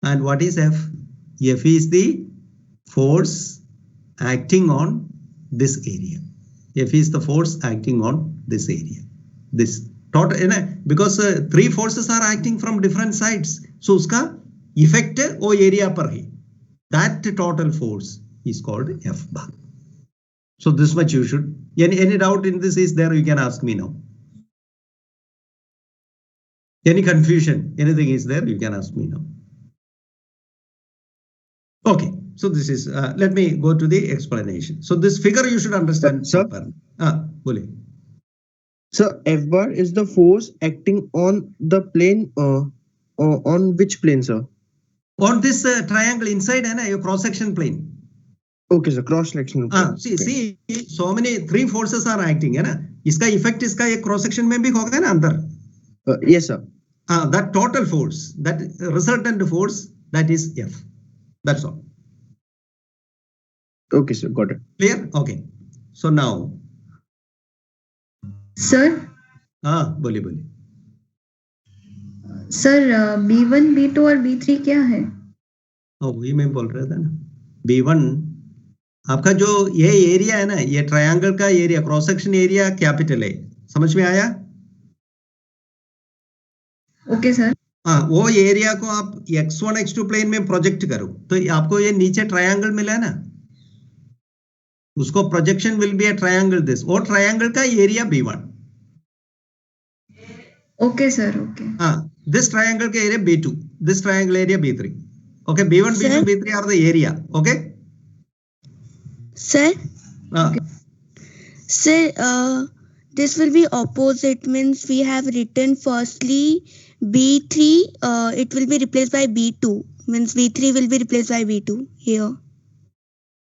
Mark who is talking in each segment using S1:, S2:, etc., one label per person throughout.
S1: And what is F? F is the force acting on this area. F is the force acting on this area. This total, because three forces are acting from different sides. So uska effect वो area पर है. That total force is called F bar. So this much you should. Any doubt in this is there? You can ask me now. Any confusion? Anything is there? You can ask me now. Okay. So this is. Let me go to the explanation. So this figure you should understand.
S2: Sir.
S1: Bole.
S2: So F bar is the force acting on the plane. On which plane, sir?
S1: On this triangle inside, है ना, your cross section plane.
S2: Okay, sir. Cross section.
S1: See, so many three forces are acting, है ना. इसका effect इसका एक cross section में भी होगा ना अंदर.
S2: Yes, sir.
S1: That total force, that resultant force, that is F. That's all.
S2: Okay, sir. Got it.
S1: Clear? Okay. So now.
S3: Sir.
S1: बोलिए.
S3: सर B1, B2 और B3 क्या है?
S1: वही मैं बोल रहा था ना. B1 आपका जो ये एरिया है ना, ये ट्रायंगल का area, cross section area capital है. समझ में आया?
S3: Okay sir.
S1: वो एरिया को आप x1 x2 प्लेन में प्रोजेक्ट करो तो आपको ये नीचे ट्रायंगल मिला ना, उसको projection will be a triangle this. वो ट्रायंगल का area B1.
S3: Okay sir. Okay.
S1: This triangle के area B2, this triangle area B3. Okay, B1, sir? B2, B3 are the area. Okay.
S4: Sir. Sir, this will be opposite. Means we have written firstly B3. It will be replaced by B2. Means B3 will be replaced by B2 here.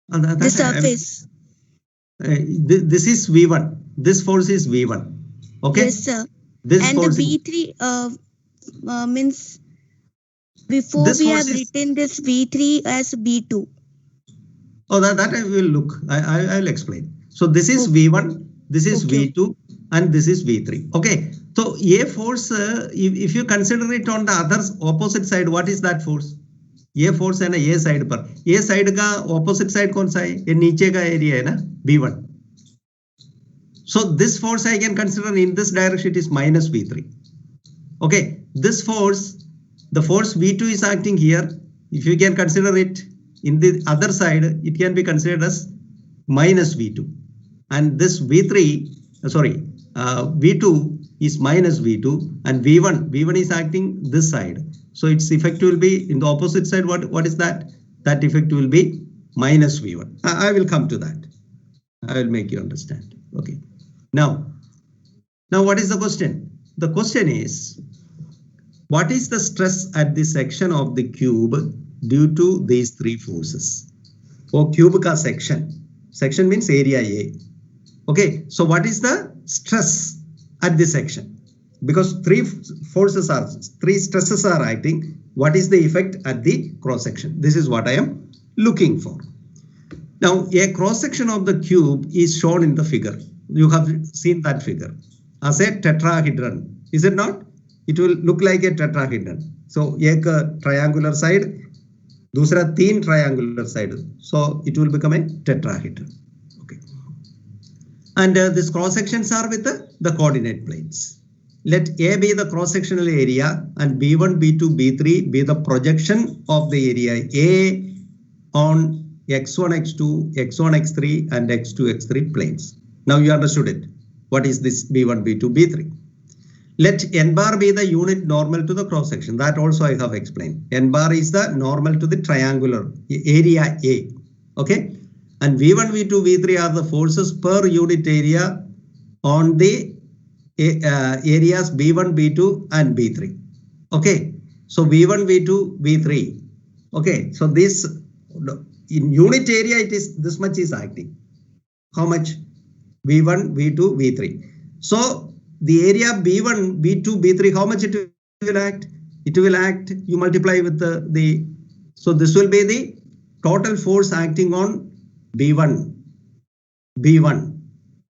S4: The surface.
S1: This is V1. This force is V1. Okay.
S4: Yes, sir.
S1: This
S4: and the B3. Means before this we have written this V3 as B2.
S1: Oh, that I will look. I will explain. So this is V1, this is V2, and this is V3. Okay. So ये force, if you consider it on the other opposite side, what is that force? ये force है ना ये side पर. ये side का opposite side कौन सा है? ये नीचे का area है ना B1. So this force I can consider in this direction it is minus V3. Okay, this force, the force V2 is acting here. If you can consider it in the other side, it can be considered as minus V2. And this V2 is minus V2 and V1 is acting this side. So its effect will be in the opposite side. What is that? That effect will be minus V1. I will come to that. I will make you understand. Okay. Now what is the question? The question is, what is the stress at the section of the cube due to these three forces? Oh, cube ka section. Section means area A. Okay, so what is the stress at this section? Because three stresses are acting. What is the effect at the cross section? This is what I am looking for. Now, a cross section of the cube is shown in the figure. You have seen that figure as a tetrahedron, is it not? It will look like a tetrahedron. So, एक triangular side, दूसरा तीन triangular side. So, it will become a tetrahedron. Okay. And these cross sections are with the coordinate planes. Let A be the cross sectional area and B1, B2, B3 be the projection of the area A on x1, x2, x1, x3 and x2, x3 planes. Now you understood it. What is this B1, B2, B3? Let n bar be the unit normal to the cross section. That also I have explained. N bar is the normal to the triangular area A. Okay. And V1, V2, V3 are the forces per unit area on the areas B1, B2 and B3. Okay. So V1, V2, V3. Okay. So this in unit area it is this much is acting. How much? V1, V2, V3. So the area B1, B2, B3, how much it will act? It will act, you multiply with so this will be the total force acting on B1,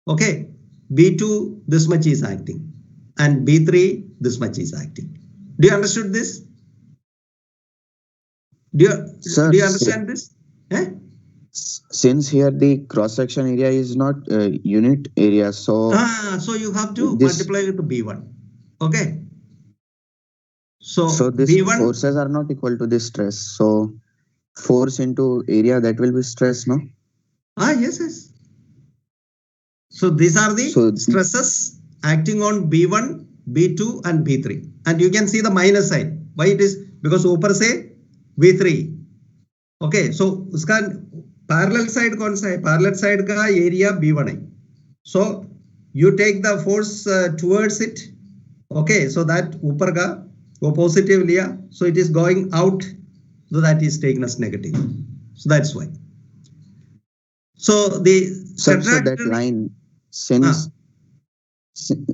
S1: okay, B2, this much is acting, and B3, this much is acting. Do you understood this? Do
S5: Sir,
S1: you understand this? Eh?
S5: since here the cross section area is not unit area, so
S1: So you have to
S5: this
S1: multiply with B1. Okay.
S5: so
S1: So
S5: this
S1: B1,
S5: forces are not equal to this stress. So force into area, that will be stress, no?
S1: yes, yes. So these are the
S5: So
S1: stresses acting on B1, B2 and B3. And you can see the minus sign. Why it is? Because ऊपर से V3. Okay. So उसका parallel side कौन सा है? Parallel side का area B1 है. So you take the force towards it. Okay. So that ऊपर का वो positive लिया. So it is going out. So that is taken as negative. So that's why. So the
S5: so that
S1: tetrahedral.
S5: line, since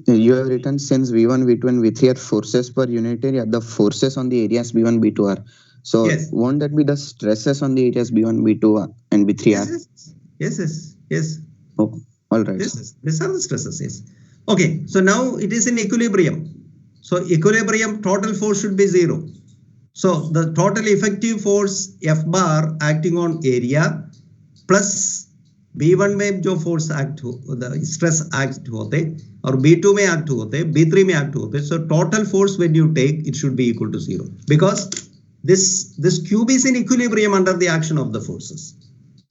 S5: you have written since V1, V2 and V3 are forces per unit area, the forces on the areas B1, B2 are. So
S1: Yes.
S5: won't that be the stresses on the areas B1, B2 and B3
S1: Yes,
S5: are?
S1: yes, yes, yes.
S5: Oh, all right.
S1: Yes, yes. These are the stresses. Yes. Okay. So now it is in equilibrium. So equilibrium total force should be 0. So the total effective force F bar acting on area plus B1 में जो force act हो, the stress act होते और B2 में act होते, B3 में act होते. So total force when you take, it should be equal to 0 because this cube is in equilibrium under the action of the forces.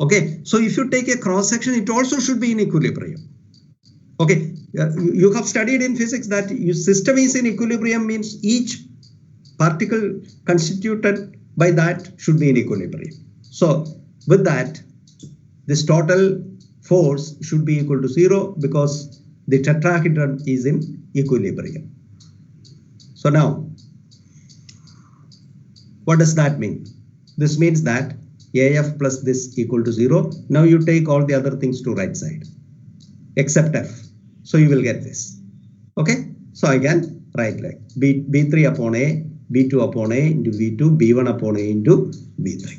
S1: Okay, so if you take a cross section, it also should be in equilibrium. Okay, you have studied in physics that your system is in equilibrium means each particle constituted by that should be in equilibrium. So with that, this total force should be equal to 0 because the tetrahedron is in equilibrium. So now, what does that mean? This means that AF plus this equal to 0. Now you take all the other things to right side except F. So you will get this. Okay. So again, right leg B3 upon A, B2 upon A into V2, B1 upon A into B3.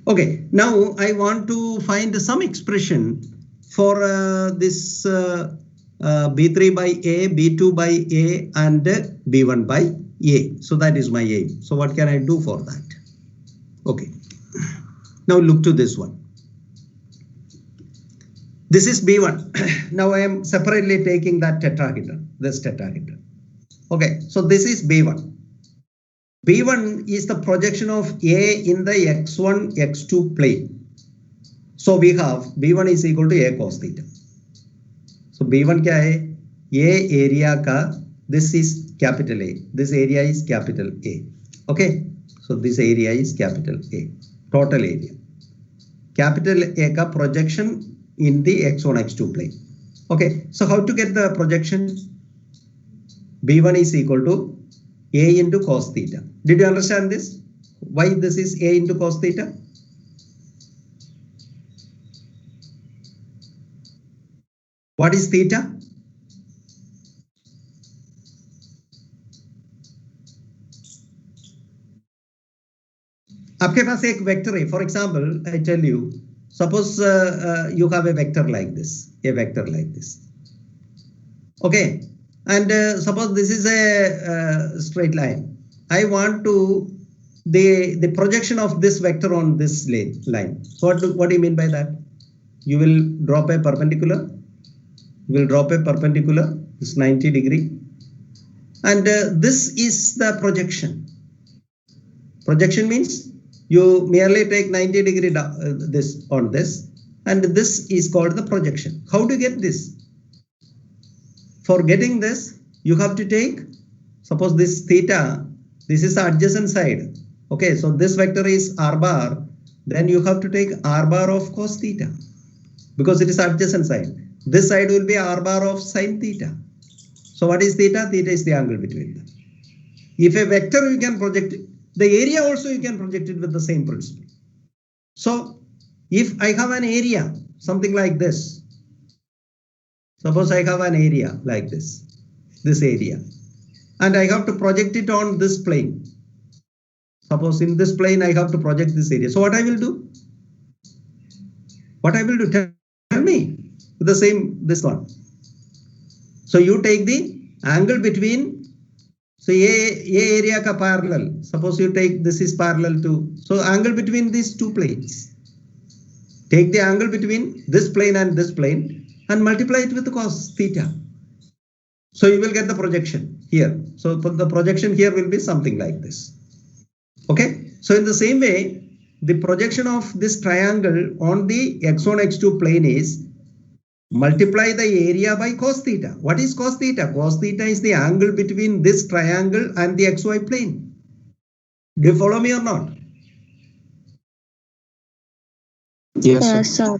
S1: Okay. Now I want to find some expression for this B3 by A, B2 by A and B1 by A. So that is my aim. So what can I do for that? Okay. Now look to this one. This is B1. Now I am separately taking that tetrahedron, this tetrahedron. Okay, so this is B1. B1 is the projection of A in the x1, x2 plane. So we have B1 is equal to A cos theta. So B1 क्या है? A area का, this is capital A. This area is capital A. Okay, so this area is capital A. Total area. Capital A ka projection in the x1, x2 plane. Okay, so how to get the projection? B1 is equal to A into cos theta. Did you understand this? Why this is A into cos theta? What is theta? आपके पास एक vector है. For example, I tell you, suppose you have a vector like this, okay, and suppose this is a straight line. I want to the projection of this vector on this line. What do you mean by that? You will drop a perpendicular. This 90 degree, and this is the projection. Projection means you merely take 90 degree this on this, and this is called the projection. How to get this? For getting this, you have to take, suppose this theta, this is the adjacent side. Okay, so this vector is r bar, then you have to take r bar of cos theta because it is adjacent side. This side will be r bar of sin theta. So what is theta? Theta is the angle between them. If a vector you can project it, the area also you can project it with the same principle. So if I have an area, something like this, suppose I have an area like this area, and I have to project it on this plane. Suppose in this plane I have to project this area. So what I will do? Tell me with the same, this one. So you take the angle between So A area ka parallel. Suppose you take this is parallel to, so angle between these two planes. Take the angle between this plane and this plane and multiply it with cos theta. So you will get the projection here. So the projection here will be something like this. Okay. So in the same way, the projection of this triangle on the x1, x2 plane is multiply the area by cos theta. What is cos theta? Cos theta is the angle between this triangle and the xy plane. Do you follow me or not?
S5: Yes,
S4: sir.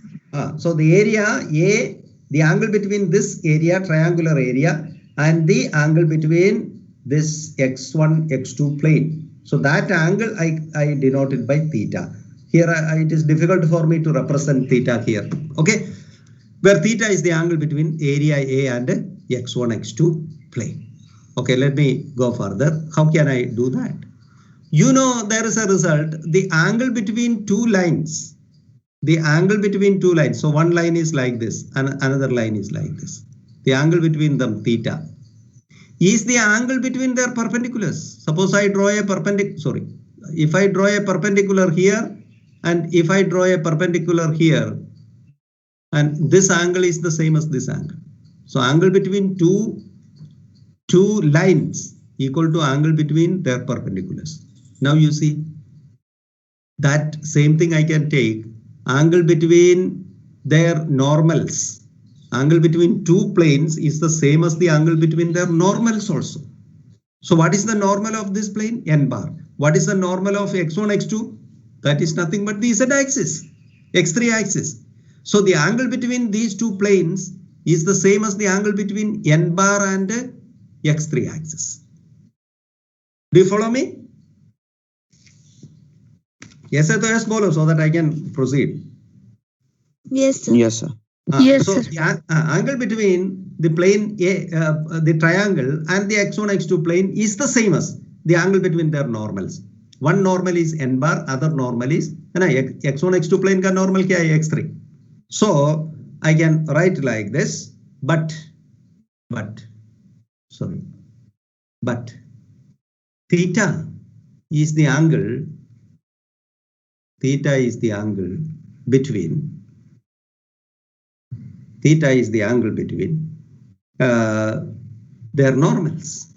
S1: So the area A, the angle between this area, triangular area, and the angle between this x1, x2 plane. So that angle I denoted by theta. Here it is difficult for me to represent theta here. Okay. Where theta is the angle between area A and x1, x2 plane. Okay, let me go further. How can I do that? You know, there is a result. The angle between two lines. The angle between two lines. So one line is like this and another line is like this. The angle between them, theta, is the angle between their perpendiculars. Suppose I draw a perpendicular, if I draw a perpendicular here and if I draw a perpendicular here, and this angle is the same as this angle. So angle between two lines equal to angle between their perpendiculars. Now you see that same thing I can take angle between their normals. Angle between two planes is the same as the angle between their normals also. So what is the normal of this plane? N bar. What is the normal of x1, x2? That is nothing but the z axis, x3 axis. So the angle between these two planes is the same as the angle between n bar and x3 axis. Do you follow me? Yes, or yes, bolo, so that I can proceed.
S4: Yes, sir.
S5: yes, sir.
S3: Yes,
S1: so
S3: sir.
S1: the angle between the plane A, the triangle and the x1, x2 plane is the same as the angle between their normals. One normal is n bar, other normal is x1, x2 plane ka normal kya hai? X3. So I can write like this, but theta is the angle between their normals.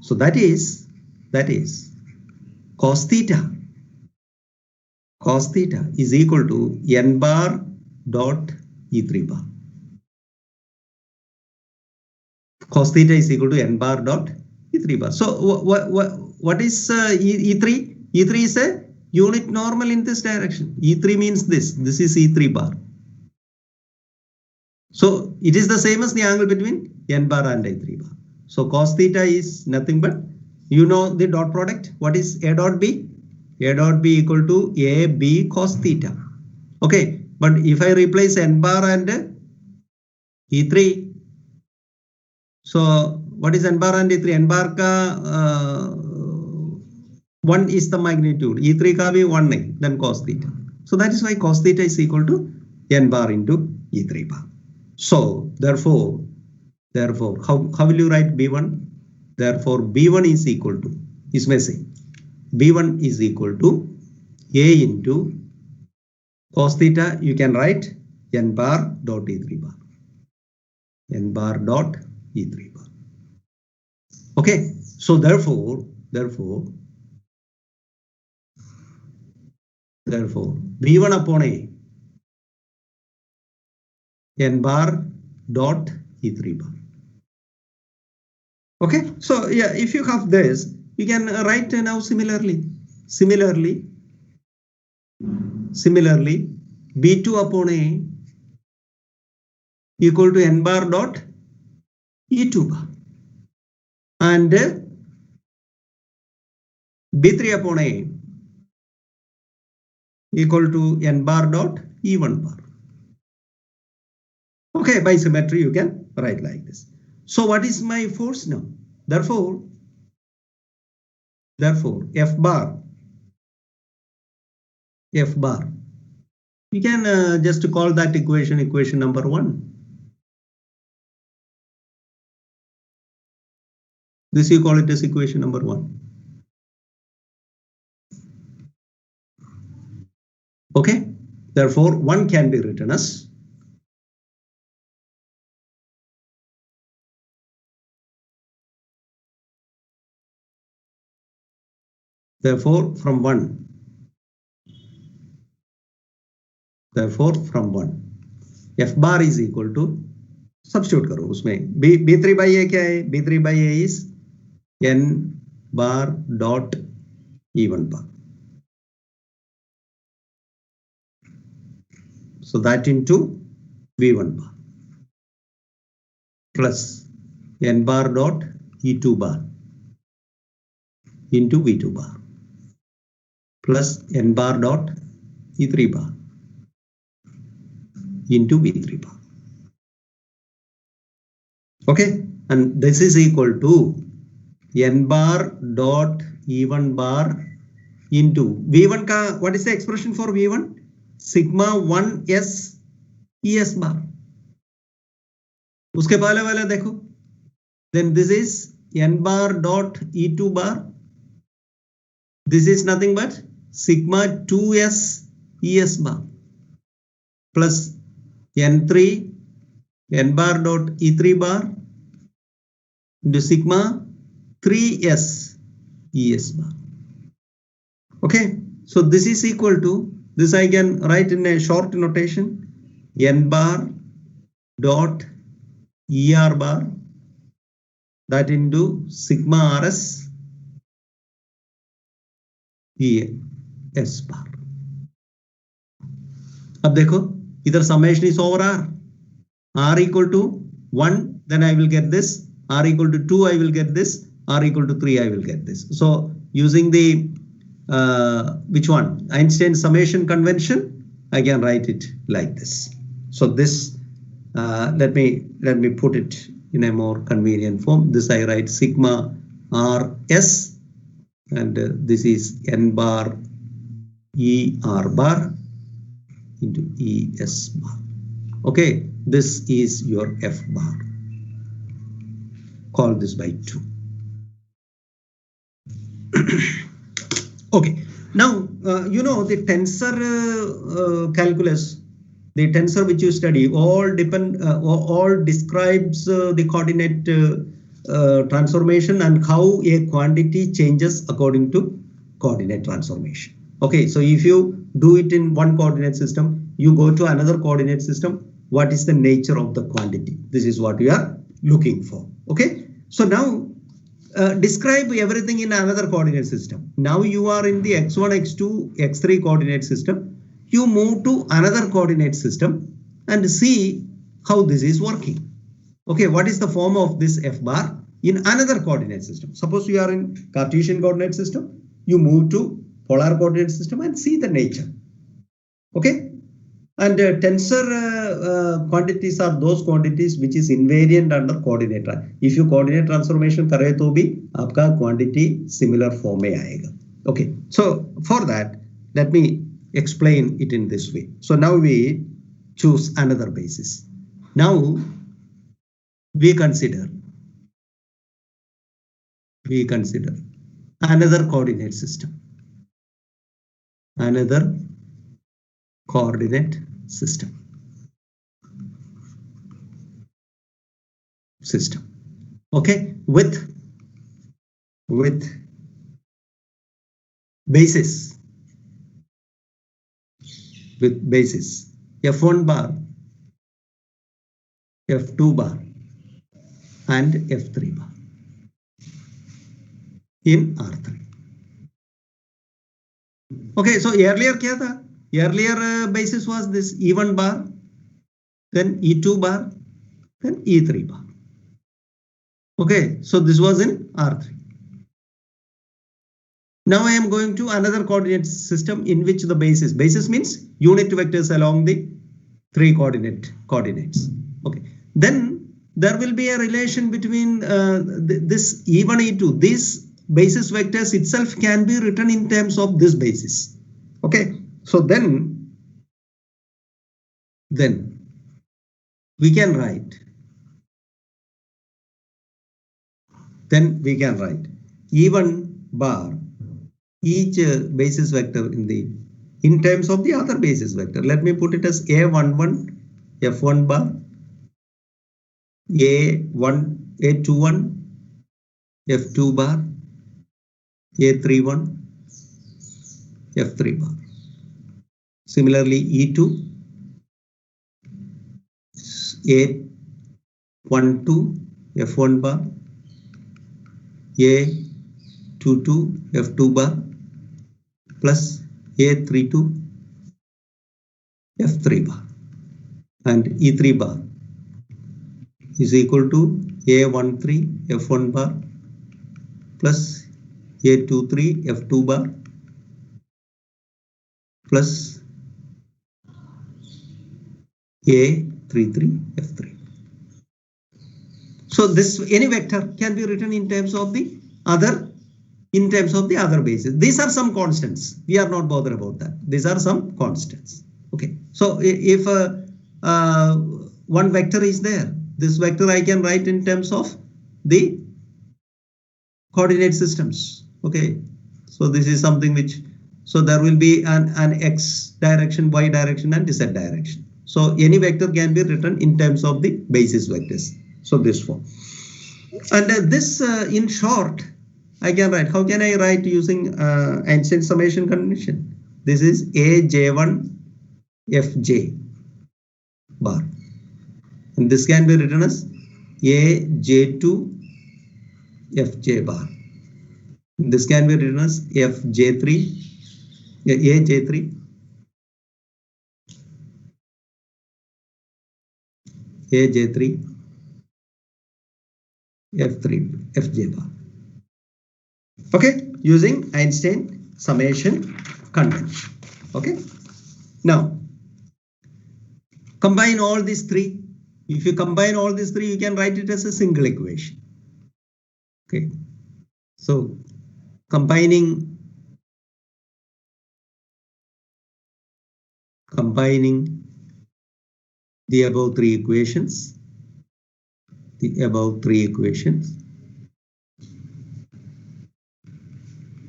S1: So that is cos theta. Cos theta is equal to n bar dot E3 bar. Cos theta is equal to n bar dot E3 bar. So what is E3? E3 is a unit normal in this direction. E3 means this. This is E3 bar. So it is the same as the angle between n bar and E3 bar. So cos theta is nothing but, you know the dot product. What is A dot B? A dot B equal to AB cos theta. Okay, but if I replace n bar and E3, so what is n bar and E3? N bar ka 1 is the magnitude. E3 ka bhi 1 nahi, then cos theta. So that is why cos theta is equal to n bar into E3 bar. So therefore, how will you write B1? Therefore, B1 is equal to, इसमें से B1 is equal to A into cos theta. You can write n bar dot E3 bar. N bar dot E3 bar. Okay. So therefore, B1 upon A n bar dot E3 bar. Okay, so yeah, if you have this, you can write now similarly, B2 upon A equal to n bar dot E2 bar, and B3 upon A equal to n bar dot E1 bar. Okay, by symmetry you can write like this. So what is my force now? Therefore F bar, you can just call that equation number 1. This you call it as equation number 1. Okay, therefore 1 can be written as therefore from 1 f bar is equal to substitute करो उसमें b3 by a क्या है, b3 by a is n bar dot e1 bar. So that into v1 bar plus n bar dot e2 bar into v2 bar plus n bar dot e3 bar into v3 bar. Okay, and this is equal to n bar dot e1 bar into v1 का what is the expression for v1? Sigma 1 s es bar. उसके पहले वाला देखो, then this is n bar dot e2 bar. This is nothing but sigma 2s es bar plus n3 n bar dot e3 bar into sigma 3s es bar. Okay, so this is equal to this. I can write in a short notation n bar dot er bar that into sigma rs es bar. अब देखो इधर summation is over r equal to 1, then I will get this, r equal to 2 I will get this, r equal to 3 I will get this. So using the which one, Einstein summation convention, I can write it like this. So this let me put it in a more convenient form. This I write sigma rs and this is n bar er bar into es bar. Okay, this is your f bar. Call this by 2. Okay, now you know the tensor calculus, the tensor which you study all describes the coordinate transformation and how a quantity changes according to coordinate transformation. Okay, so if you do it in one coordinate system, you go to another coordinate system, what is the nature of the quantity? This is what we are looking for. Okay, so now describe everything in another coordinate system. Now you are in the x1, x2, x3 coordinate system. You move to another coordinate system and see how this is working. Okay, what is the form of this f bar in another coordinate system? Suppose you are in Cartesian coordinate system, you move to polar coordinate system and see the nature. Okay, and tensor quantities are those quantities which is invariant under coordinate. If you coordinate transformation करे तो भी आपका quantity similar form में आएगा. Okay, so for that let me explain it in this way. So now we choose another basis. Now we consider another coordinate system. Another coordinate system. Okay, with basis f1 bar, f2 bar and f3 bar in R3. Okay, so earlier क्या था? Earlier basis was this E1 bar, then E2 bar, then E3 bar. Okay, so this was in R3. Now I am going to another coordinate system in which the basis means unit vectors along the 3 coordinates. Okay, then there will be a relation between this E1, E2. These basis vectors itself can be written in terms of this basis. Okay, so then we can write then we can write E1 bar, each basis vector in terms of the other basis vector. Let me put it as A11 F1 bar, A21 F2 bar, A31 F3 bar. Similarly, E2 A12 F1 bar, A22 F2 bar plus A32 F3 bar, and E3 bar is equal to A13 F1 bar plus A23 F2 bar plus A33 F3. So this any vector can be written in terms of the other bases. These are some constants. We are not bothered about that. These are some constants. Okay. So if one vector is there, this vector I can write in terms of the coordinate systems. Okay. So this is something which, so there will be an x direction, y direction, and z direction. So any vector can be written in terms of the basis vectors. So this form. And this in short, I can write. How can I write using Einstein summation convention? This is AJ1 FJ bar. And this can be written as AJ2 FJ bar. This can be written as AJ3 AJ3 FJ bar. Okay, using Einstein summation convention. Okay, now combine all these three. If you combine all these three, you can write it as a single equation. Okay, so combining the above three equations,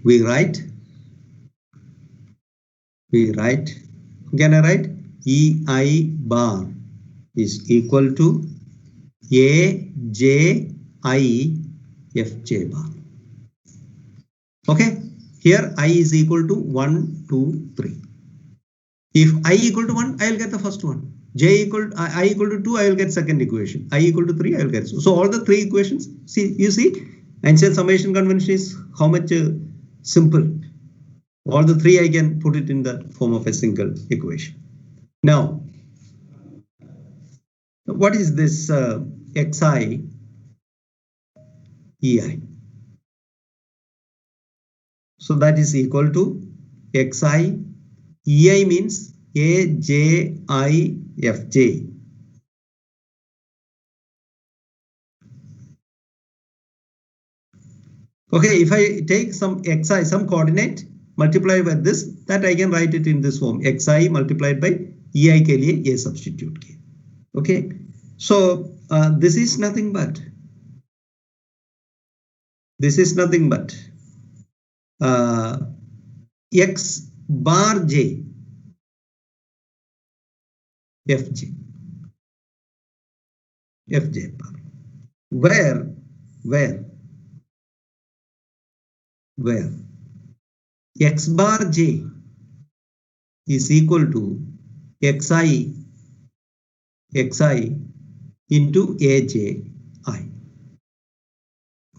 S1: we write, can I write EI bar is equal to AJI FJ bar. Okay, here I is equal to 1, 2, 3. If I equal to 1, I will get the first one. I equal to 2, I will get second equation. I equal to 3, I will get. So all the three equations, you see, Einstein summation convention is how much simple. All the three I can put it in the form of a single equation. Now, what is this Xi EI? So that is equal to Xi EI means AJIFJ. Okay, if I take some Xi, some coordinate, multiply by this, that I can write it in this form. Xi multiplied by EI के लिए ये substitute किया. Okay, so this is nothing but X bar J FJ bar, where X bar J is equal to Xi into AJI.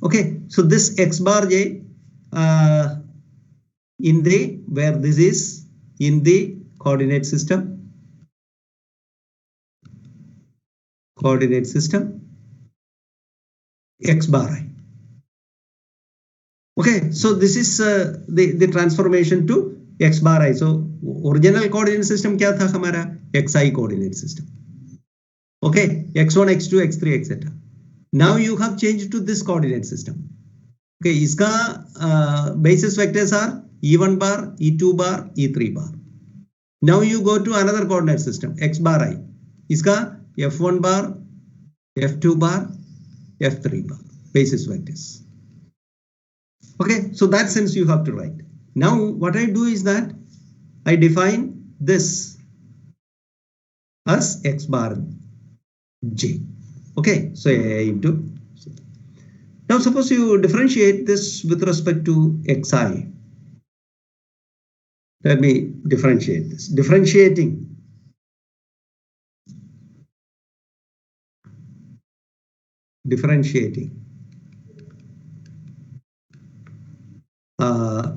S1: Okay, so this X bar J in the, where this is in the coordinate system, X bar I. Okay, so this is the transformation to X bar I. So original coordinate system क्या था हमारा? XI coordinate system. Okay, X1, X2, X3, etc. Now you have changed to this coordinate system. Okay, इसका basis vectors are E1 bar, E2 bar, E3 bar. Now you go to another coordinate system, X bar I. इसका F1 bar, F2 bar, F3 bar, basis vectors. Okay, so that sense you have to write. Now what I do is that I define this as x bar j. Okay, so a into c. Now suppose you differentiate this with respect to xi. Let me differentiate this. Differentiating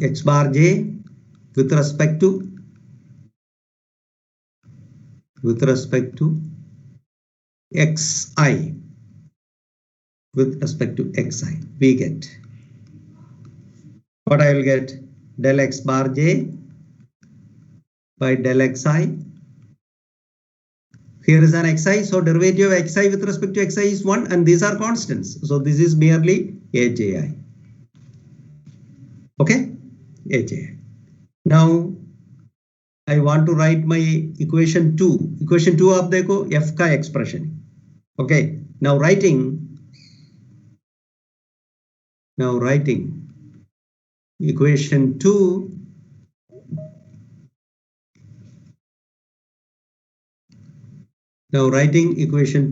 S1: x bar j with respect to xi, with respect to xi, we get what I will get, del x bar j by del xi. Here is an xi, so derivative of xi with respect to xi is 1, and these are constants. So this is merely aji. Okay, aji. Now I want to write my equation 2. Equation 2 आप देखो f का expression. Okay, now writing equation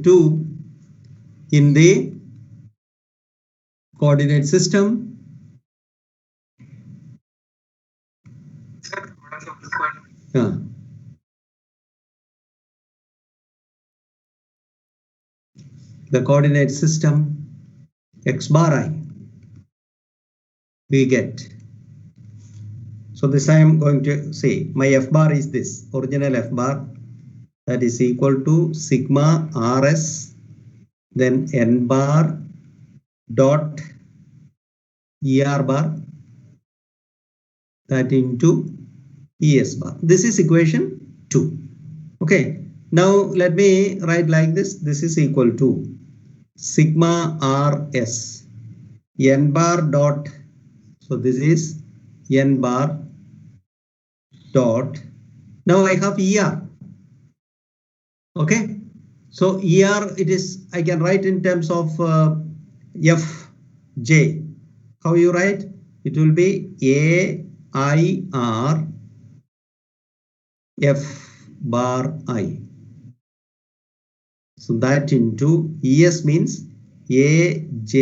S1: 2 in the coordinate system. The coordinate system x bar I, we get. So this I am going to say my f bar is this original f bar, that is equal to sigma rs, then n bar dot er bar, that into es bar. This is equation 2. Okay, now let me write like this. This is equal to sigma rs n bar dot, so this is n bar dot, now I have er. Okay, so er, it is, I can write in terms of fj. How you write? It will be air f bar I. So that into es means ajs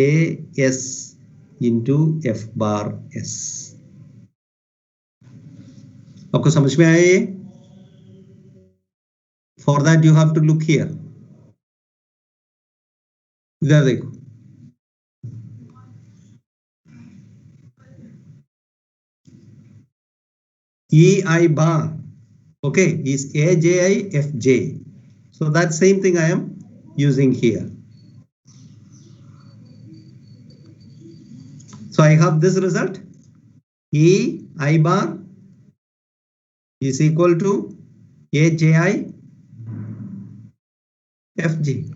S1: into f bar s. आपको समझ में आया ये? For that you have to look here. इधर देखो. ei bar, okay, is aji fj. So that same thing I am using here. So I have this result. ei bar is equal to aji fj.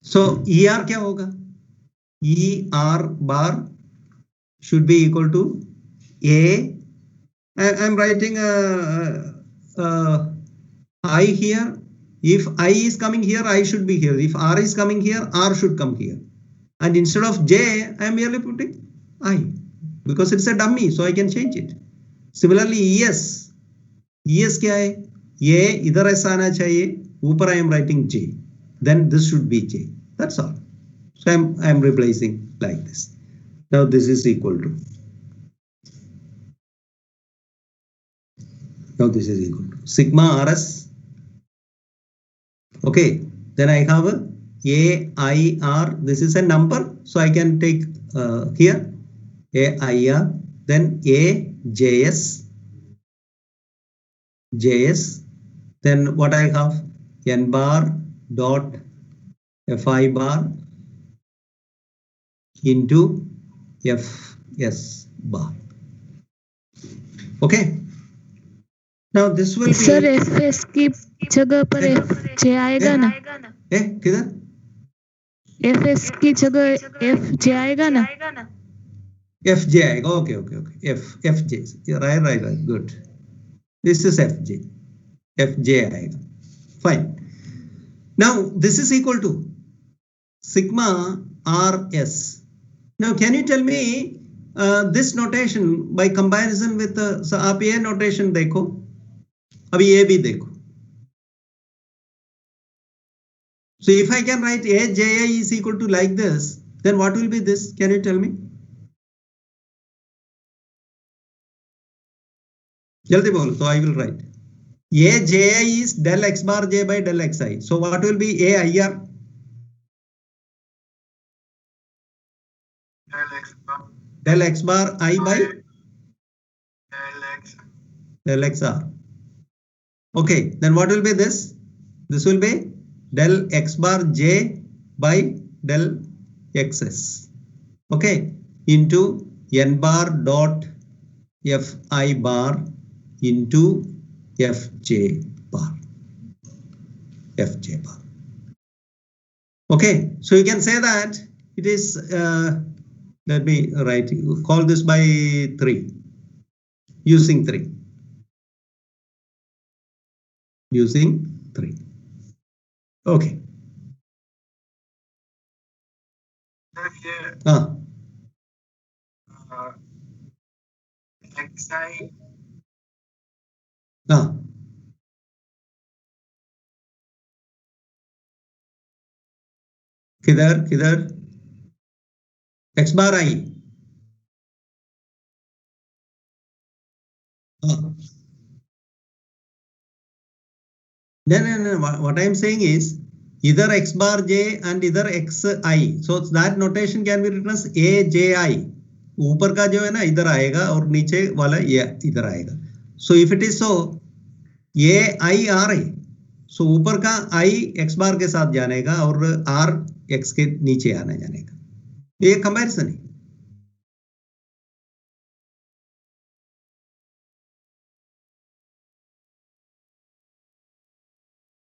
S1: So er क्या होगा? er bar should be equal to a. I'm writing I here. If I is coming here, I should be here. If r is coming here, r should come here. And instead of j, I am merely putting I, because it's a dummy, so I can change it. Similarly, es क्या है? ये इधर ऐसा आना चाहिए, ऊपर I am writing j. Then this should be j. That's all. So I am replacing like this. Now this is equal to. Now this is equal to sigma rs. Okay, then I have a air. This is a number, so I can take here air, then ajs, then what I have, n bar dot fi bar into fs bar. Okay. Now this will be.
S6: Sir fs की जगह पर fj आएगा ना?
S1: किधर?
S6: fs की जगह fj आएगा ना?
S1: fj आएगा. Okay. fj. Right. Good. This is fj. fj आएगा. Fine. Now this is equal to sigma rs. Now, can you tell me this notation by comparison with so आप ये notation देखो, अभी ये भी देखो. So if I can write AJI is equal to like this, then what will be this? Can you tell me? जल्दी बोलो, so I will write. AJI is del x bar j by del xi. So what will be AIR? Del x bar I by del xr. Okay, then what will be this? This will be del x bar j by del xs. Okay, into n bar dot fi bar into fj bar. Fj bar. Okay, so you can say that it is, let me write, call this by 3, using 3. Using 3. Okay.
S7: xi
S1: किधर x bar I. No. What I am saying is either x bar j and either xi. So that notation can be written as AJI. ऊपर का जो है ना इधर आएगा और नीचे वाला ये इधर आएगा. So if it is so, ये I R है. So ऊपर का I x bar के साथ जानेगा और R x के नीचे आने जानेगा. ये कंपैरिजन है.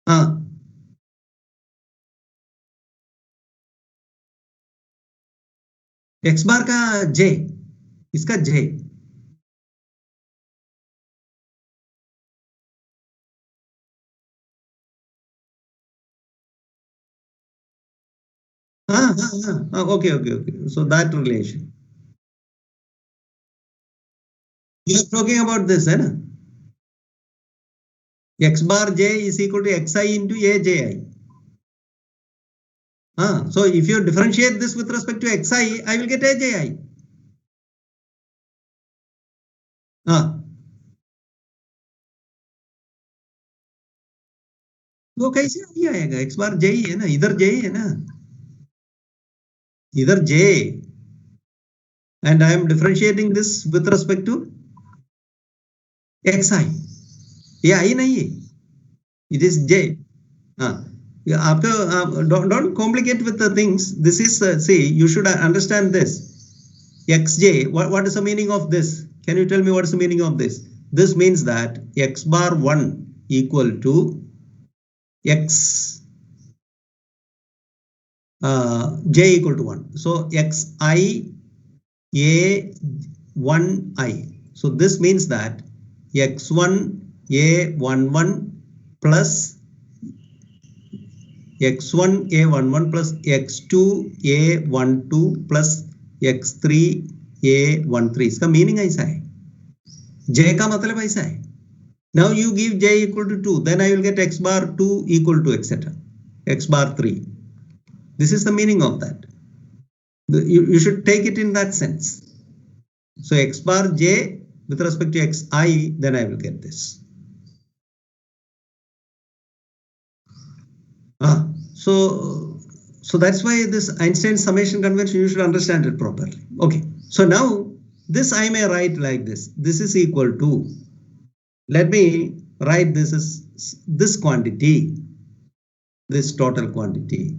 S1: हाँ. x bar का j, इसका j. Okay. So that relation. You are talking about this, है ना? X bar j is equal to xi into AJI. So if you differentiate this with respect to xi, I will get AJI. वो कैसे आएगा? x bar j ही है ना, इधर j है ना, इधर j, and I am differentiating this with respect to xi. ये I नहीं है, it is j. आपका don't complicate with the things. This is see, you should understand this. xj, what is the meaning of this? Can you tell me what is the meaning of this? This means that x bar 1 equal to x j equal to 1. So xi a 1i. So this means that x1 a11 plus x1 a11 plus x2 a12 plus x3 a13. इसका meaning ऐसा है. j का मतलब ऐसा है. Now you give j equal to 2, then I will get x bar 2 equal to etc. x bar 3. This is the meaning of that. You should take it in that sense. So x bar j with respect to xi, then I will get this. So that's why this Einstein summation convention, you should understand it properly. Okay. So now this I may write like this. This is equal to, let me write this as this quantity, this total quantity.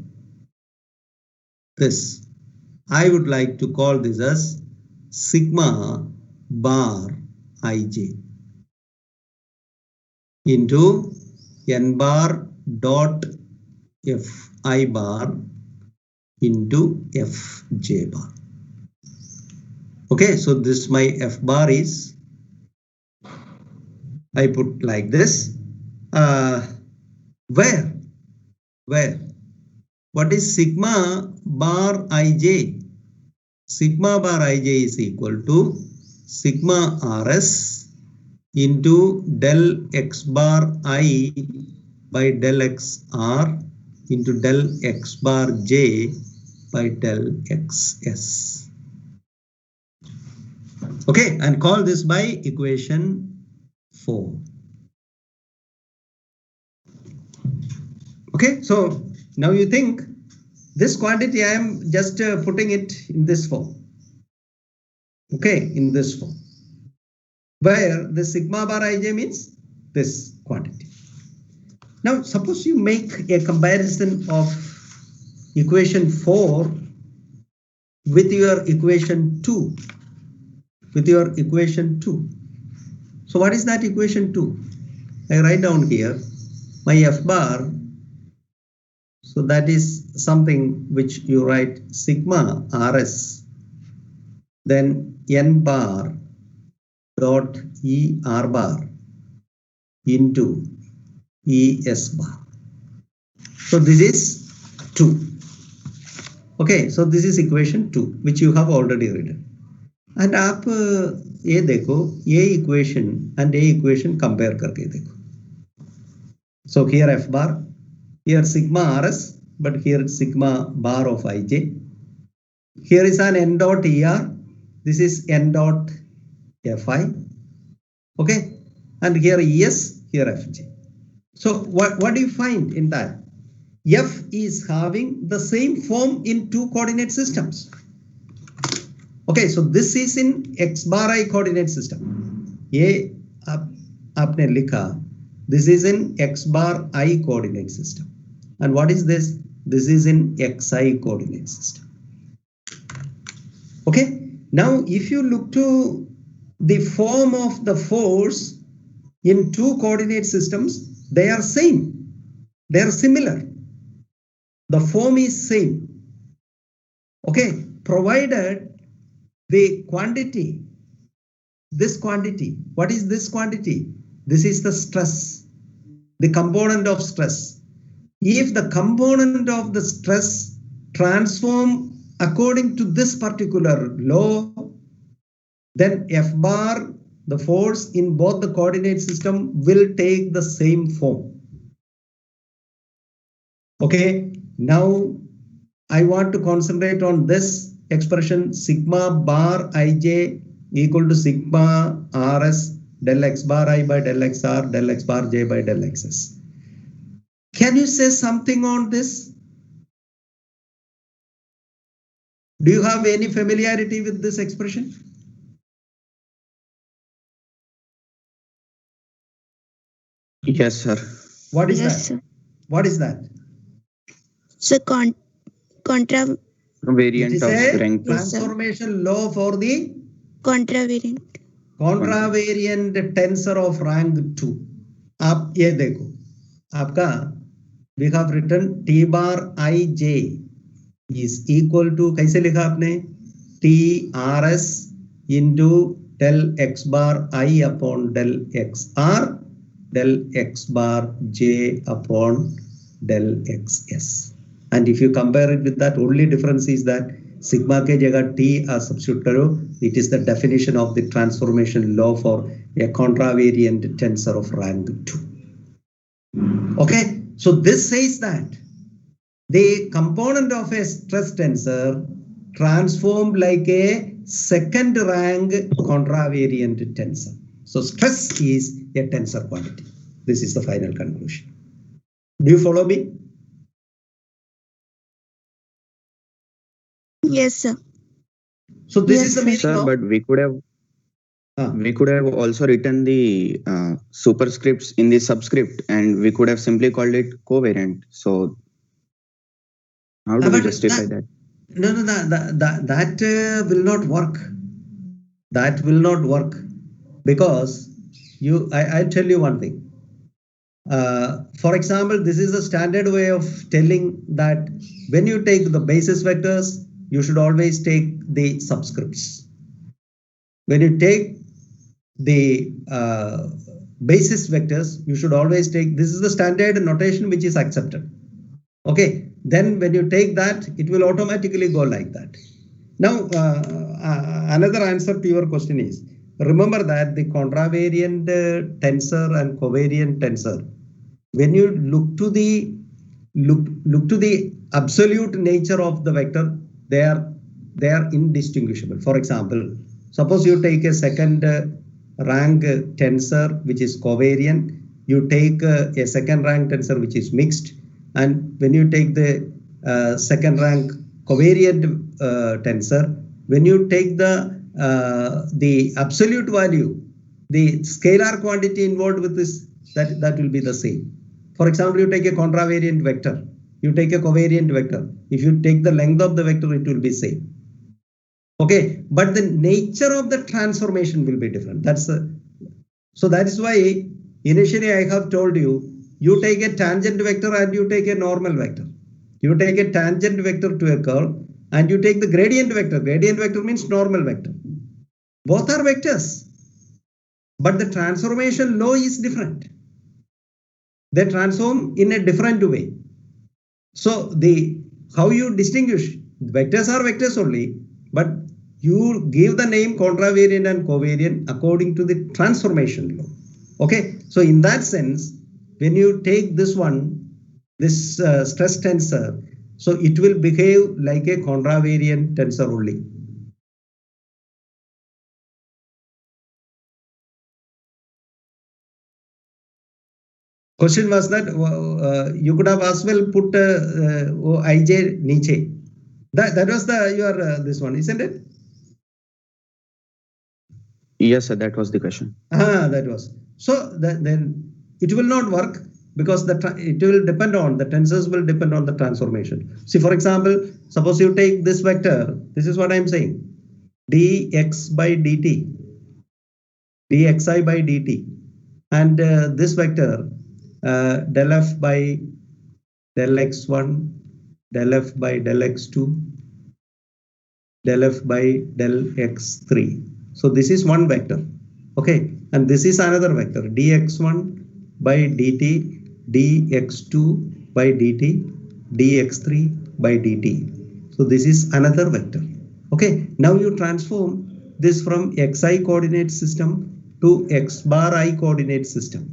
S1: This, I would like to call this as sigma bar ij into n bar dot fi bar into fj bar. Okay, so this my f bar is, I put like this. Where? What is sigma bar ij? sigma bar ij is equal to sigma rs into del x bar I by del x r into del x bar j by del xs. Okay, and call this by equation 4. Okay, so now you think this quantity I am just putting it in this form. Okay, in this form, where the sigma bar ij means this quantity. Now suppose you make a comparison of equation 4 with your equation 2. With your equation 2. So what is that equation 2? I write down here my f bar. So that is something which you write sigma rs, then n bar dot e r bar into es bar. So this is 2. Okay, so this is equation 2 which you have already written. And आप ये देखो, ये equation and ये equation compare करके देखो. So here f bar, here sigma rs, but here sigma bar of ij. Here is an n dot er, this is n dot fi. Okay, and here es, here fj. So what do you find in that? F is having the same form in 2 coordinate systems. Okay, so this is in x bar I coordinate system. ये आपने लिखा, this is in x bar I coordinate system. And what is this? This is in xi coordinate system. Okay, now if you look to the form of the force in 2 coordinate systems, they are same. They are similar. The form is same. Okay, provided the quantity, this quantity, what is this quantity? This is the stress, the component of stress. If the component of the stress transform according to this particular law, then f bar, the force in both the coordinate system, will take the same form. Okay, now I want to concentrate on this expression sigma bar ij equal to sigma rs del x bar I by del xr del x bar j by del xs. Can you say something on this? Do you have any familiarity with this expression?
S5: Yes, sir.
S1: What is
S4: Yes,
S1: that?
S4: sir.
S1: What is that?
S4: So contra
S5: Variant
S1: It is
S5: of
S1: a
S5: rank.
S4: Yes, sir.
S1: transformation law for the
S4: contravariant.
S1: contravariant tensor of rank 2. आप ये देखो, आपका we have written t bar ij is equal to, कैसे लिखा आपने? t rs into del x bar I upon del xr del x bar j upon del xs. And if you compare it with that, only difference is that sigma के जगह t substitute करो, it is the definition of the transformation law for a contravariant tensor of rank 2. Okay, so this says that the component of a stress tensor transformed like a second rank contravariant tensor. So stress is a tensor quantity. This is the final conclusion. Do you follow me?
S4: Yes, sir.
S1: So this
S4: Yes,
S1: is the
S4: sir.
S1: meaning
S5: Sir,
S1: of.
S5: but we could have also written the superscripts in the subscript, and we could have simply called it covariant. So how do we
S1: But
S5: justify that?
S1: No, that will not work. That will not work because I tell you one thing. For example, this is a standard way of telling that when you take the basis vectors, you should always take the subscripts. When you take the basis vectors, you should always take, this is the standard notation which is accepted. Okay, then when you take that, it will automatically go like that. Now, another answer to your question is, remember that the contravariant tensor and covariant tensor, when you look to the absolute nature of the vector, they are indistinguishable. For example, suppose you take a second rank tensor which is covariant, you take a second rank tensor which is mixed, and when you take the second rank covariant tensor, when you take the absolute value, the scalar quantity involved with this, that will be the same. For example, you take a contravariant vector, you take a covariant vector. If you take the length of the vector, it will be same. Okay, but the nature of the transformation will be different. So that is why initially I have told you, you take a tangent vector and you take a normal vector. You take a tangent vector to a curve and you take the gradient vector. Gradient vector means normal vector. Both are vectors, but the transformation law is different. They transform in a different way. So how you distinguish, vectors are vectors only, but you give the name contravariant and covariant according to the transformation law. Okay, so in that sense, when you take this one, this stress tensor, so it will behave like a contravariant tensor only. Question was that you could have as well put ij niche. That was your this one, isn't it?
S5: Yes, sir, that was the question.
S1: That was. So then it will not work because it will depend on, the tensors will depend on the transformation. See, for example, suppose you take this vector, this is what I'm saying, dx by dt, dxi by dt, and this vector del f by del x1, del f by del x2, del f by del x3. So this is one vector, okay, and this is another vector, dx1 by dt, dx2 by dt, dx3 by dt. So this is another vector. Okay, now you transform this from xi coordinate system to x bar I coordinate system.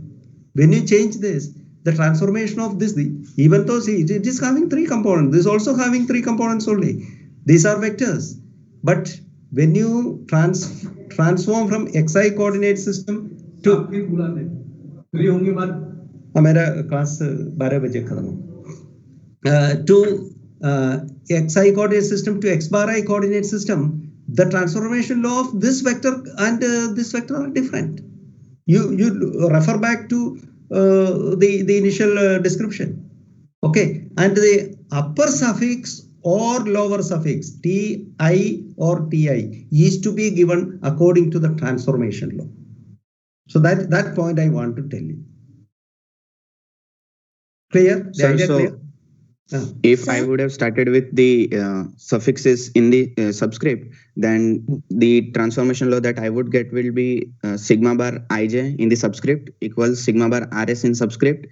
S1: When you change this, the transformation of this, even though see, it is having three components, this is also having three components only. These are vectors, but when you transform from xi coordinate system to मेरा class 12 बजे खत्म to xi coordinate system to x bar I coordinate system, the transformation law of this vector and this vector are different. You refer back to the initial description. Okay, and the upper suffix or lower suffix ti or ti is to be given according to the transformation law. So that point I want to tell you. Clear?
S5: Sir, so
S1: clear?
S5: If I would have started with the suffixes in the subscript, then the transformation law that I would get will be sigma bar ij in the subscript equals sigma bar rs in subscript,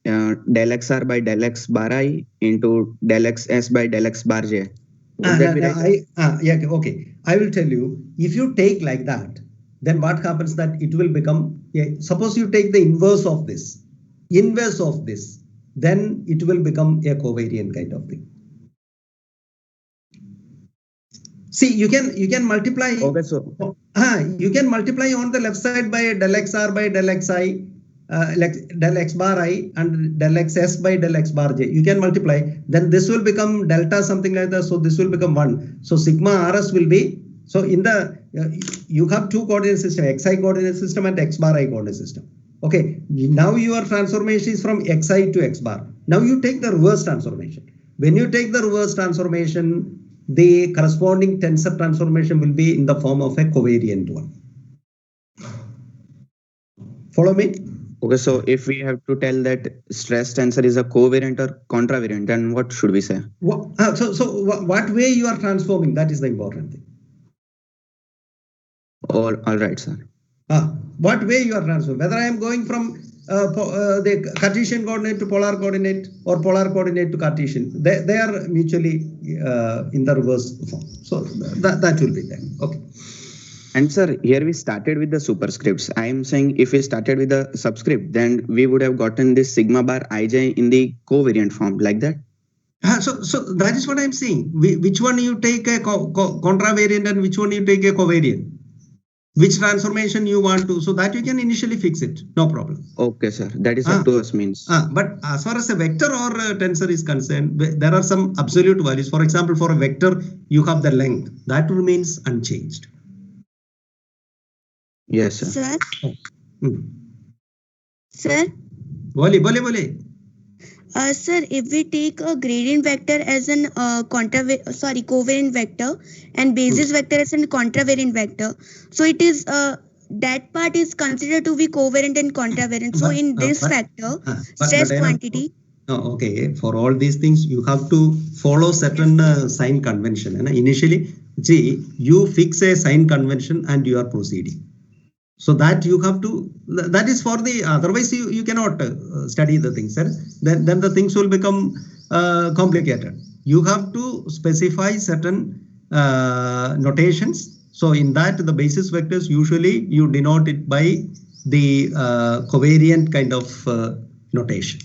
S5: del xr by del x bar I into del xs by del x bar j. Would that be right?
S1: Yeah, okay. I will tell you, if you take like that, then what happens that it will become, suppose you take the inverse of this, then it will become a covariant kind of thing. See, you can multiply.
S5: Okay, so
S1: you can multiply on the left side by del xr by del xi, del x bar I and del xs by del x bar j. You can multiply. Then this will become delta something like that. So this will become 1. So sigma rs will be, so in the you have two coordinate system, xi coordinate system and x bar I coordinate system. Okay, now your transformation is from xi to x bar. Now you take the reverse transformation. When you take the reverse transformation, the corresponding tensor transformation will be in the form of a covariant one. Follow me?
S5: Okay, so if we have to tell that stress tensor is a covariant or contravariant, then what should we say?
S1: What way you are transforming, that is the important thing.
S5: All right, sir.
S1: What way you are transforming? Whether I am going from the Cartesian coordinate to polar coordinate or polar coordinate to Cartesian. They are mutually in the reverse form. So that will be there. Okay.
S5: And sir, here we started with the superscripts. I am saying if we started with the subscript, then we would have gotten this sigma bar ij in the covariant form like that.
S1: So that is what I'm saying. Which one you take a contravariant and which one you take a covariant? Which transformation you want to, so that you can initially fix it, no problem.
S5: Okay, sir. That is up to us means.
S1: But as far as a vector or a tensor is concerned, there are some absolute values. For example, for a vector, you have the length that remains unchanged.
S5: Yes, sir.
S4: Sir,
S1: Hmm.
S4: sir,
S1: Bole.
S4: sir, if we take a gradient vector as an covariant vector and basis vector as a contravariant vector, so it is that part is considered to be covariant and contravariant. So in this vector, stress quantity.
S1: No, okay. For all these things, you have to follow certain sign convention. And initially, see, you fix a sign convention and you are proceeding. So that you have to, that is for the, otherwise you cannot study the things. Then the things will become complicated. You have to specify certain notations. So in that, the basis vectors, usually you denote it by the covariant kind of notation.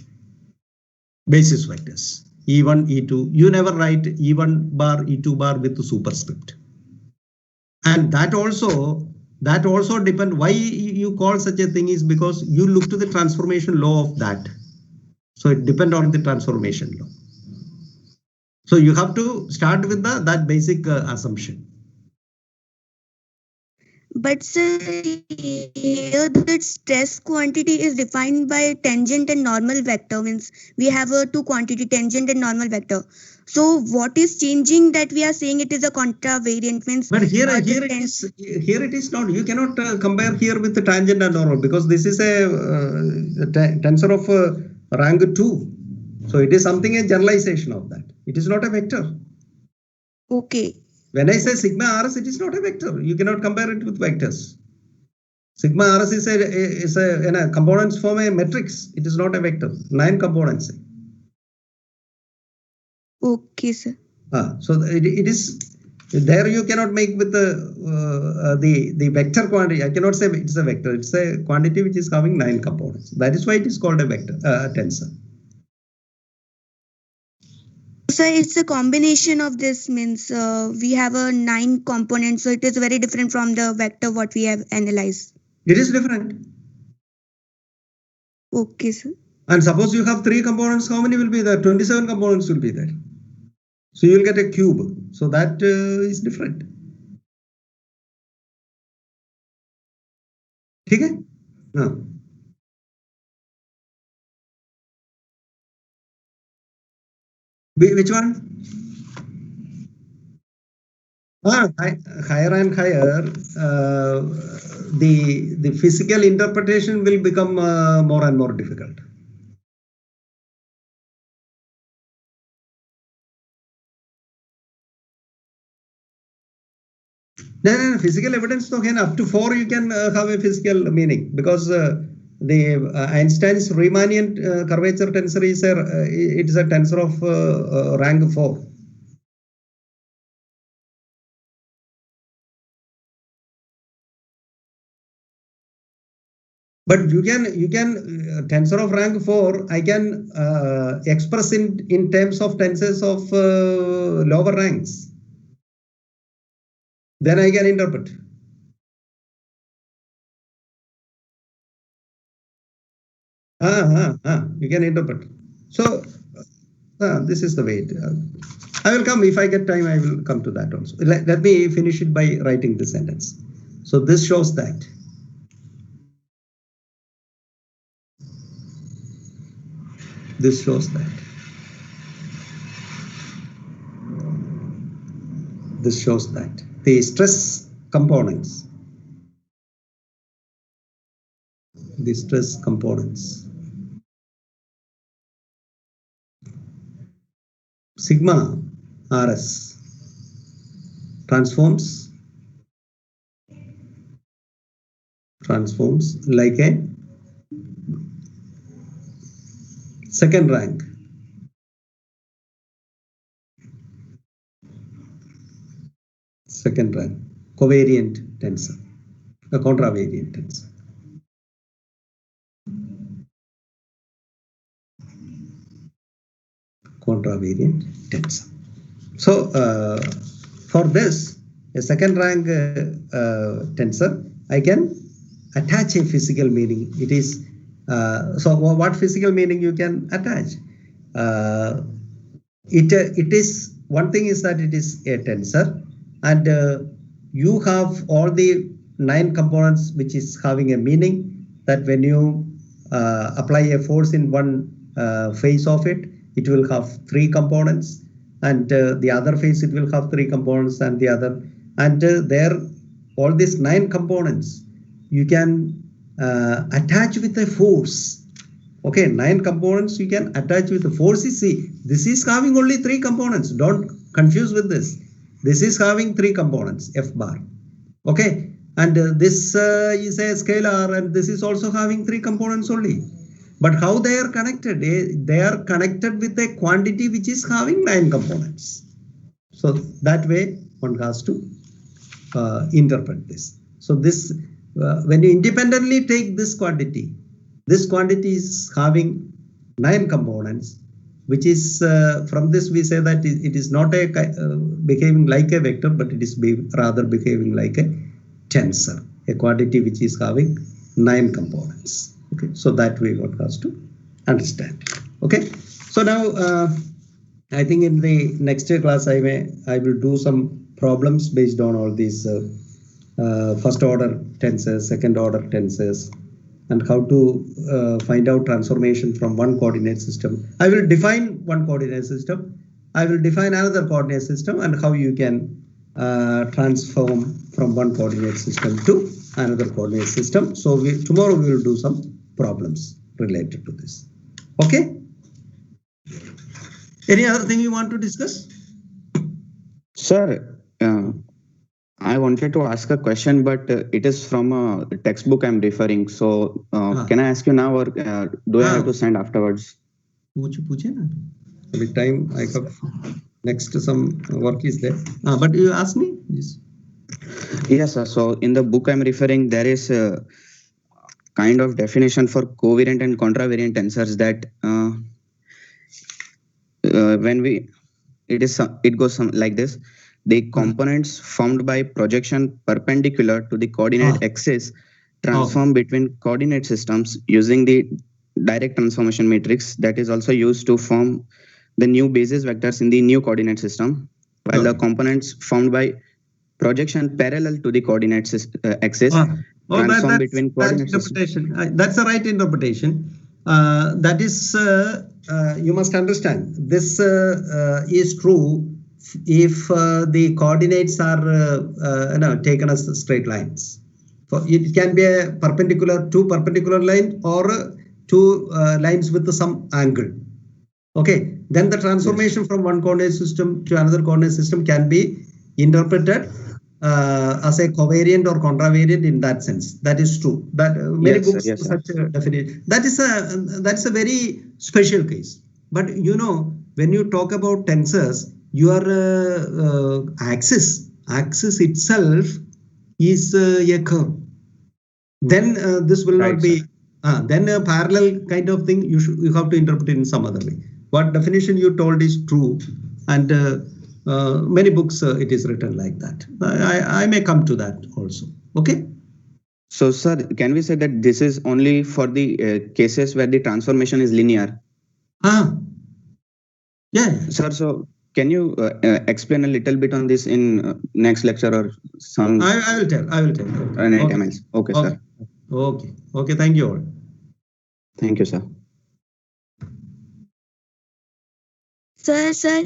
S1: Basis vectors, E1, E2. You never write E1 bar, E2 bar with the superscript. And that also depend, why you call such a thing is because you look to the transformation law of that. So it depends on the transformation law. So you have to start with that basic assumption.
S4: But sir, here the stress quantity is defined by tangent and normal vector. Means we have a two quantity, tangent and normal vector. So what is changing that we are saying it is a contravariant means?
S1: But here it is not. You cannot compare here with the tangent and normal because this is a tensor of rank 2. So it is something a generalization of that. It is not a vector.
S4: Okay.
S1: When I say sigma rs, it is not a vector. You cannot compare it with vectors. Sigma rs is a components form a matrix. It is not a vector. 9 components.
S4: Okay, sir.
S1: So it is there. You cannot make with the vector quantity. I cannot say it's a vector. It's a quantity which is having 9 components. That is why it is called a vector, tensor.
S4: So it's a combination of this means we have a 9 components. So it is very different from the vector what we have analyzed.
S1: It is different.
S4: Okay, sir.
S1: And suppose you have 3 components, how many will be there? 27 components will be there. So you will get a cube. So that is different. Okay? No. Which one? Higher and higher, the physical interpretation will become more and more difficult. No, physical evidence, up to 4 you can have a physical meaning because the Einstein's Riemannian curvature tensor is it is a tensor of rank 4. But you can tensor of rank 4. I can express in terms of tensors of lower ranks. Then I can interpret. You can interpret. So this is the way. I will come if I get time. I will come to that also. Let me finish it by writing the sentence. So this shows that. This shows that. This shows that the stress components. The stress components. Sigma rs transforms like a Second rank. Second rank. Covariant tensor. A contravariant tensor. Contravariant tensor. So for this, a second rank tensor, I can attach a physical meaning. It is so what physical meaning you can attach? It is one thing is that it is a tensor, and you have all the 9 components which is having a meaning that when you apply a force in one phase of it, it will have 3 components, and the other phase it will have 3 components, and the other, and there all these 9 components you can attach with a force. Okay, 9 components you can attach with the force. See, this is having only 3 components. Don't confuse with this. This is having 3 components, F bar. Okay, and this is a scalar, and this is also having 3 components only. But how they are connected? They are connected with a quantity which is having 9 components. So that way one has to interpret this. So this, when you independently take this quantity is having 9 components, which is from this we say that it is not a behaving like a vector, but it is rather behaving like a tensor, a quantity which is having 9 components. Okay, so that way one has to understand. Okay, so now I think in the next class I will do some problems based on all these first order tensors, second order tensors, and how to find out transformation from one coordinate system. I will define one coordinate system. I will define another coordinate system, and how you can transform from one coordinate system to another coordinate system. So tomorrow we will do some problems related to this. Okay? Any other thing you want to discuss?
S5: Sir, I wanted to ask a question, but it is from a textbook I'm referring. So can I ask you now, or do I have to send afterwards?
S1: Puche na. Every time I have next some work is there. But you ask me? Yes.
S5: Yes, sir. So in the book I'm referring, there is a kind of definition for covariant and contravariant tensors that when it goes like this. The components formed by projection perpendicular to the coordinate axis transform between coordinate systems using the direct transformation matrix that is also used to form the new basis vectors in the new coordinate system, while the components formed by projection parallel to the coordinate axis transform between coordinate systems.
S1: That's the right interpretation. That is, you must understand, this is true if the coordinates are taken as straight lines. It can be a two perpendicular line or two lines with some angle. Okay, then the transformation from one coordinate system to another coordinate system can be interpreted as a covariant or contravariant in that sense. That is true. That many books have such a definition. That's a very special case. But you know, when you talk about tensors, your axis itself is a curve. Then this will not be. Then a parallel kind of thing you have to interpret it in some other way. What definition you told is true, and many books it is written like that. I may come to that also. Okay.
S5: So, sir, can we say that this is only for the cases where the transformation is linear?
S1: Yeah.
S5: Sir, so can you explain a little bit on this in next lecture or some?
S1: I will tell.
S5: Okay, sir.
S1: Okay. Thank you all.
S5: Thank you, sir.
S4: Sir.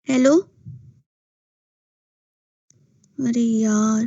S4: Hello. अरे यार